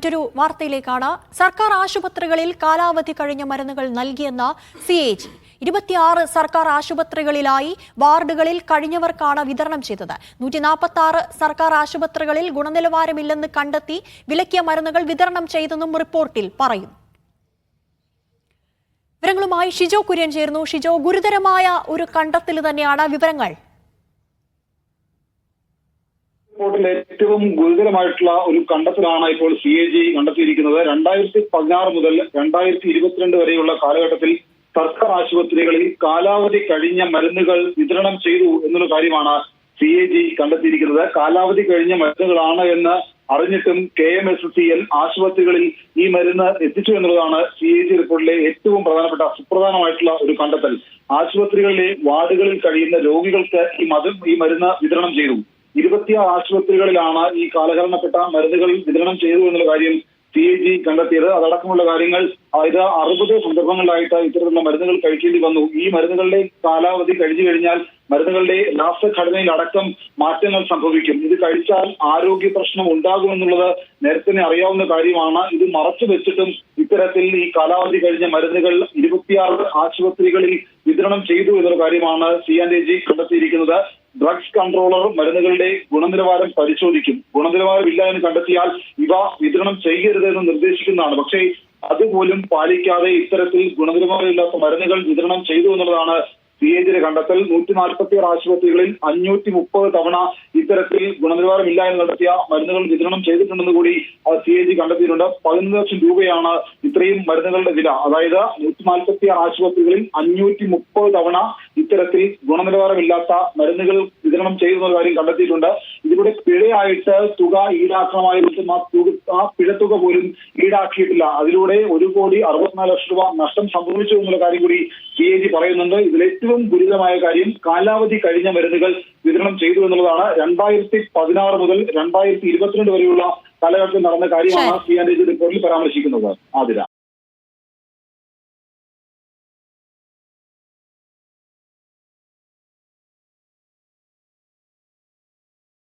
മറ്റൊരു വാർത്തയിലേക്കാണ്. സർക്കാർ ആശുപത്രികളിൽ കാലാവധി കഴിഞ്ഞ മരുന്നുകൾ നൽകിയെന്ന CAG. 26 സർക്കാർ ആശുപത്രികളിലായി വാർഡുകളിൽ കഴിഞ്ഞവർക്കാണ് വിതരണം ചെയ്തത്. 146 സർക്കാർ ആശുപത്രികളിൽ ഗുണനിലവാരമില്ലെന്ന് കണ്ടെത്തി വിലക്കിയ മരുന്നുകൾ വിതരണം ചെയ്തെന്നും റിപ്പോർട്ടിൽ പറയും. വിവരങ്ങളുമായി ഷിജോ കുര്യൻ ചേർന്നു. ഷിജോ, ഗുരുതരമായ ഒരു കണ്ടെത്തൽ തന്നെയാണ് വിവരങ്ങൾ. റിപ്പോർട്ടിൽ ഏറ്റവും ഗുരുതരമായിട്ടുള്ള ഒരു കണ്ടെത്തലാണ് ഇപ്പോൾ CAG കണ്ടെത്തിയിരിക്കുന്നത്. 2016 മുതൽ 2022 വരെയുള്ള കാലഘട്ടത്തിൽ സർക്കാർ ആശുപത്രികളിൽ കാലാവധി കഴിഞ്ഞ മരുന്നുകൾ വിതരണം ചെയ്തു എന്നുള്ള കാര്യമാണ് CAG കണ്ടെത്തിയിരിക്കുന്നത്. കാലാവധി കഴിഞ്ഞ മരുന്നുകളാണ് എന്ന് അറിഞ്ഞിട്ടും KMSCL ആശുപത്രികളിൽ ഈ മരുന്ന് എത്തിച്ചു എന്നുള്ളതാണ് CAG റിപ്പോർട്ടിലെ ഏറ്റവും സുപ്രധാനമായിട്ടുള്ള ഒരു കണ്ടെത്തൽ. ആശുപത്രികളിലെ വാർഡുകളിൽ കഴിയുന്ന രോഗികൾക്ക് ഈ മരുന്ന് വിതരണം ചെയ്തു. 26 ആശുപത്രികളിലാണ് ഈ കാലഹരണപ്പെട്ട മരുന്നുകൾ വിതരണം ചെയ്തു എന്നുള്ള കാര്യം CAG കണ്ടെത്തിയത്. അതടക്കമുള്ള കാര്യങ്ങൾ, അതായത് 60 സന്ദർഭങ്ങളിലായിട്ട് ഇത്തരത്തിലുള്ള മരുന്നുകൾ കഴിക്കേണ്ടി വന്നു. ഈ മരുന്നുകളുടെ കാലാവധി കഴിഞ്ഞു കഴിഞ്ഞാൽ മരുന്നുകളുടെ രാസഘടനയിൽ അടക്കം മാറ്റങ്ങൾ സംഭവിക്കും. ഇത് കഴിച്ചാൽ ആരോഗ്യ പ്രശ്നം ഉണ്ടാകുമെന്നുള്ളത് നേരത്തെ അറിയാവുന്ന കാര്യമാണ്. ഇത് മറച്ചു വെച്ചിട്ടും ഇത്തരത്തിൽ ഈ കാലാവധി കഴിഞ്ഞ മരുന്നുകൾ 26 ആശുപത്രികളിൽ വിതരണം ചെയ്തു എന്നുള്ള കാര്യമാണ് CAG കണ്ടെത്തിയിരിക്കുന്നത്. ഡ്രഗ്സ് കൺട്രോളർ മരുന്നുകളുടെ ഗുണനിലവാരം പരിശോധിക്കും. ഗുണനിലവാരമില്ല എന്ന് കണ്ടെത്തിയാൽ ഇവ വിതരണം ചെയ്യരുതെന്ന് നിർദ്ദേശിക്കുന്നതാണ്. പക്ഷേ അതുപോലും പാലിക്കാതെ ഇത്തരത്തിൽ ഗുണനിലവാരമില്ലാത്ത മരുന്നുകൾ വിതരണം ചെയ്തു എന്നുള്ളതാണ് CAG കണ്ടെത്തൽ. 146 ആശുപത്രികളിൽ 530 തവണ ഇത്തരത്തിൽ ഗുണനിലവാരമില്ല എന്ന് കണ്ടെത്തിയ മരുന്നുകൾ വിതരണം ചെയ്തിട്ടുണ്ടെന്ന് കൂടി CAG കണ്ടെത്തിയിട്ടുണ്ട്. 11 ലക്ഷം രൂപയാണ് ഇത്രയും മരുന്നുകളുടെ വില. അതായത് 146 ആശുപത്രികളിൽ 530 തവണ ഇത്തരത്തിൽ ഗുണനിലവാരമില്ലാത്ത മരുന്നുകൾ വിതരണം ചെയ്യുന്ന കാര്യം കണ്ടെത്തിയിട്ടുണ്ട്. ഇതിലൂടെ പിഴയായിട്ട് തുക ഈടാക്കണമായിട്ടും ആ പിഴത്തുക പോലും ഈടാക്കിയിട്ടില്ല. അതിലൂടെ 1,64 ലക്ഷം രൂപ നഷ്ടം സംഭവിച്ചു എന്നുള്ള കാര്യം കൂടി CAG പറയുന്നുണ്ട്. ഇതിൽ ഏറ്റവും ഗുരുതരമായ കാര്യം കാലാവധി കഴിഞ്ഞ മരുന്നുകൾ വിതരണം ചെയ്തു എന്നുള്ളതാണ്. 2016 മുതൽ 2022 വരെയുള്ള കാലഘട്ടത്തിൽ നടന്ന കാര്യമാണ് CAG റിപ്പോർട്ടിൽ പരാമർശിക്കുന്നത്. ആതിര.